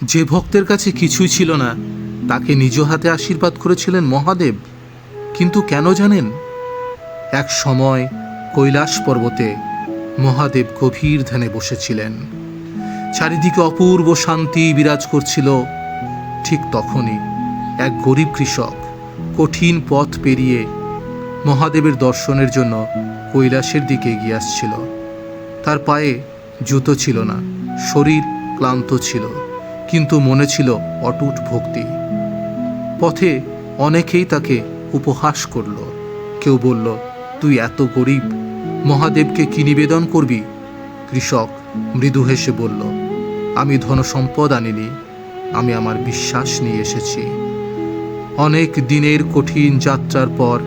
যে ভক্তের কাছে কিছুই ছিল না তাকে নিজ হাতে আশীর্বাদ করেছিলেন মহাদেব। কিন্তু কেন জানেন? এক সময় কৈলাস পর্বতে মহাদেব গভীর ধ্যানে বসেছিলেন। চারিদিকে অপূর্ব শান্তি বিরাজ করছিল। ঠিক তখনই এক গরিব কৃষক কঠিন পথ পেরিয়ে মহাদেবের দর্শনের জন্য কৈলাসের দিকে এগিয়ে আসছিল। তার পায়ে জুতো ছিল না, শরীর ক্লান্ত ছিল, কিন্তু মনে ছিল অটুট ভক্তি। পথে অনেকেই তাকে উপহাস করল। কেউ বলল, তুই এত গরিব, মহাদেবকে কি নিবেদন করবি? কৃষক মৃদু হেসে বলল, আমি ধনসম্পদ আনিনি, আমি আমার বিশ্বাস নিয়ে এসেছি। অনেক দিনের কঠিন যাত্রার পর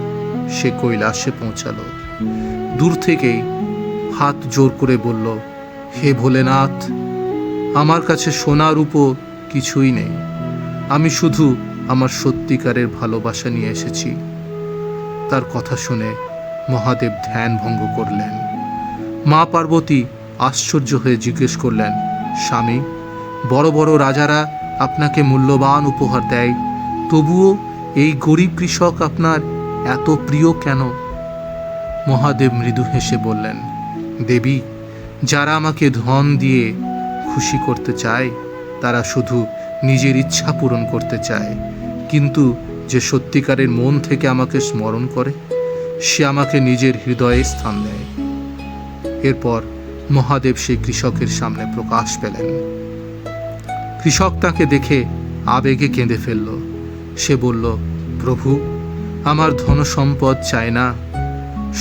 সে কৈলাসে পৌঁছালো। দূর থেকেই হাত জোর করে বলল, হে ভোলেনাথ, আমার কাছে সোনার উপর কিছুই নেই, আমি শুধু আমার সত্যিকারের ভালোবাসা নিয়ে এসেছি। তার কথা শুনে মহাদেব ধ্যান ভঙ্গ করলেন। মা পার্বতী আশ্চর্য হয়ে জিজ্ঞেস করলেন, স্বামী, বড় বড় রাজারা আপনাকে মূল্যবান উপহার দেয়, তবুও এই গরিব কৃষক আপনার এত প্রিয় কেন? মহাদেব মৃদু হেসে বললেন, দেবী, যারা আমাকে ধন দিয়ে খুশি করতে চায় তারা শুধু নিজের ইচ্ছা পূরণ করতে চায়, কিন্তু যে সত্যিকারের মন থেকে আমাকে স্মরণ করে সে আমাকে নিজের হৃদয়ে স্থান দেয়। এরপর মহাদেব সেই কৃষকের সামনে প্রকাশ পেলেন। কৃষক তাকে দেখে আবেগে কেঁদে ফেলল। সে বলল, প্রভু, আমার ধনসম্পদ চাই না,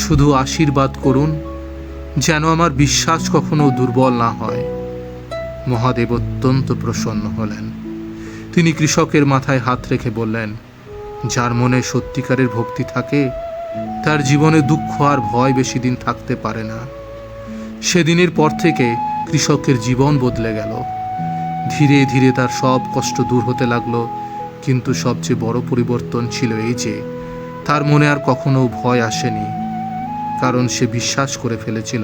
শুধু আশীর্বাদ করুন যেন আমার বিশ্বাস কখনো দুর্বল না হয়। মহাদেব অত্যন্ত প্রসন্ন হলেন। তিনি কৃষকের মাথায় হাত রেখে বললেন, যার মনে সত্যিকারের ভক্তি থাকে তার জীবনে দুঃখ আর ভয় বেশি দিন থাকতে পারে না। সেদিনের পর থেকে কৃষকের জীবন বদলে গেল। ধীরে ধীরে তার সব কষ্ট দূর হতে লাগলো। কিন্তু সবচেয়ে বড় পরিবর্তন ছিল এই যে তার মনে আর কখনো ভয় আসেনি, কারণ সে বিশ্বাস করে ফেলেছিল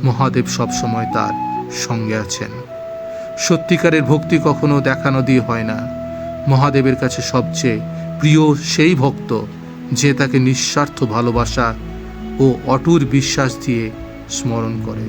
মহাদেব সবসময় তার সঙ্গে আছেন। সত্যিকারের ভক্তি কখনো দেখানো দিয়ে হয় না। মহাদেবের কাছে সবচেয়ে প্রিয় সেই ভক্ত যে তাকে নিঃস্বার্থ ভালোবাসা ও অটুট বিশ্বাস দিয়ে স্মরণ করে।